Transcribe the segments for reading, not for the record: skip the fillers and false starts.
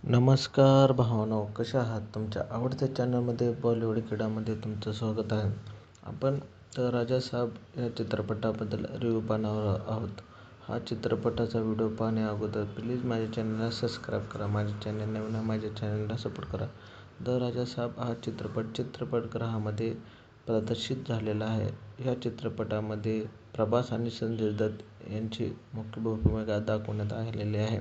नमस्कार भावांनो, कशा आहात? तुमच्या आवडत्या चॅनलमध्ये बॉलिवूड क्रीडामध्ये तुमचं स्वागत आहे. आपण तर राजासाहेब या चित्रपटाबद्दल रिव्ह्यू पाहणार आहोत. हा चित्रपटाचा व्हिडिओ पाहण्याअगोदर प्लीज माझ्या चॅनलला सबस्क्राईब करा. माझे चॅनल नवीन आहे, माझ्या चॅनलला सपोर्ट करा. द राजासाहेब हा चित्रपट चित्रपटगृहामध्ये प्रदर्शित झालेला आहे. या चित्रपटामध्ये प्रभास आणि संजय दत्त यांची मुख्य भूमिका दाखवण्यात आलेली आहे.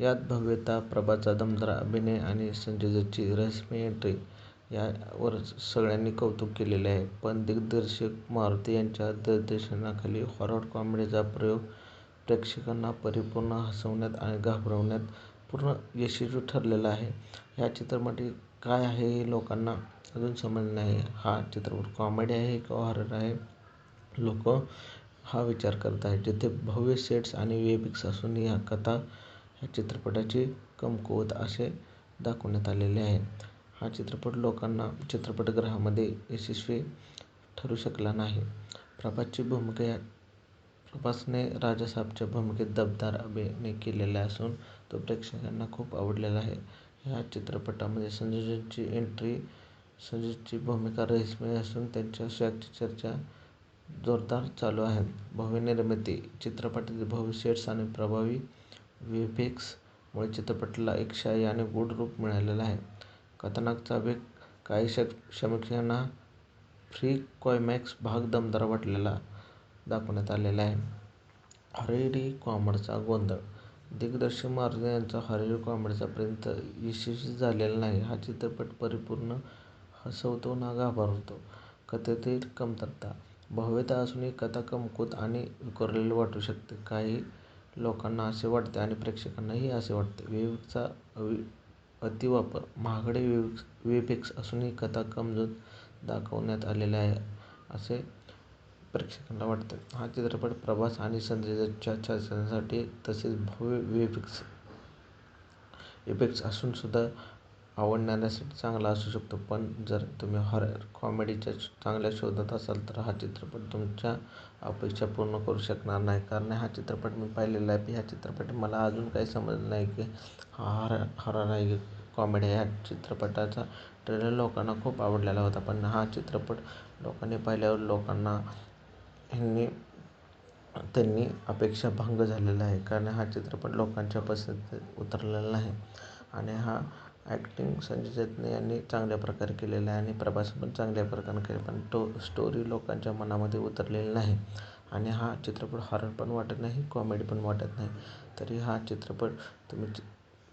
यात भव्यता, प्रभासचा दमदार अभिनय आणि संजय दत्तची रहस्यमय एंट्री यावर सगळ्यांनी कौतुक केलेले आहे. पण दिग्दर्शक मारुती यांच्या दिग्दर्शनाखाली हॉरर कॉमेडीचा प्रयोग प्रेक्षकांना परिपूर्ण हसवण्यात आणि घाबरवण्यात पूर्ण यशस्वी ठरलेला आहे. हा चित्रपट काय आहे हे लोकांना अजून समजले नाही. हा चित्रपट कॉमेडी आहे की हॉरर आहे? लोक हा विचार करत आहेत. जिथे भव्य सेट्स आणि व्हीएफएक्स असूनही कथा ह्या चित्रपटाची कमकुवत असे दाखवण्यात आलेले आहे. हा चित्रपट लोकांना चित्रपटगृहामध्ये यशस्वी ठरू शकला नाही. प्रभासने राजासाहेबच्या भूमिकेत दमदार अभिनय केलेला असून तो प्रेक्षकांना खूप आवडलेला आहे. ह्या चित्रपटामध्ये संजय दत्तची भूमिका रहस्यमय असून त्याच्या स्वॅगची चर्चा जोरदार चालू आहे. भव्य निर्मिती, चित्रपटातील भव्य सेट्स आणि प्रभावी व्हीएफएक्स मुळे चित्रपटाला एक शाही आणि गूढ रूप मिळालेलं आहे. कथानकाचा वेग, काही समीक्षकांना प्री क्लायमॅक्स भाग दमदार वाटलेला दाखवण्यात आलेला आहे. हॉरर कॉमेडीचा गोंधळ, दिग्दर्शक मारुती यांचा हॉरर कॉमेडीचा प्रयत्न यशस्वी झालेला नाही. हा चित्रपट परिपूर्ण हसवतो ना घाबरवतो? कथेतील कमतरता, भव्यता असूनही कथा कमकुवत आणि विखुरलेली वाटू शकते. काही लोकांना असे वाटते आणि प्रेक्षकांनाही असे वाटते. व्हीएफएक्सचा अतिवापर, महागडे व्हीएफएक्स असूनही कथा कमजोर दाखवण्यात आलेली आहे असे प्रेक्षकांना वाटते. हा चित्रपट प्रभास आणि संजय दत्तच्या चाहत्यांसाठी तसेच भव्य व्हीएफएक्स असून सुद्धा आवडणाऱ्यांसाठी चांगला असू शकतो. पण जर तुम्ही हॉरर कॉमेडीच्या चांगल्या शोधात असाल तर हा चित्रपट तुमच्या अपेक्षा पूर्ण करू शकणार नाही. कारण हा चित्रपट मी पाहिलेला आहे. ह्या चित्रपटात मला अजून काही समजलं नाही की हा हॉरर आहे की कॉमेडी आहे. ह्या चित्रपटाचा ट्रेलर लोकांना खूप आवडलेला होता. पण हा चित्रपट लोकांनी पाहिल्यावर त्यांनी अपेक्षा भंग झालेला आहे. कारण हा चित्रपट लोकांच्या पसंतीत उतरलेला नाही. आणि हा ॲक्टिंग संजय दत्त यांनी चांगल्या प्रकारे केलेला आहे आणि प्रभासने पण चांगल्या प्रकारे केली. पण स्टोरी लोकांच्या मनामध्ये उतरलेली नाही. आणि हा चित्रपट हॉरर पण वाटत नाही, कॉमेडी पण वाटत नाही. तरी हा चित्रपट तुम्ही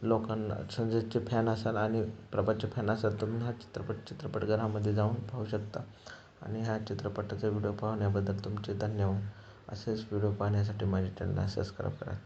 लोकांना, संजय दत्तचे फॅन असाल आणि प्रभासचे फॅन असाल तुम्ही हा चित्रपटगृहामध्ये जाऊन पाहू शकता. आणि ह्या चित्रपटाचा व्हिडिओ पाहण्याबद्दल तुमचे धन्यवाद. असेच व्हिडिओ पाहण्यासाठी माझ्या चॅनलला सबस्क्राईब करा.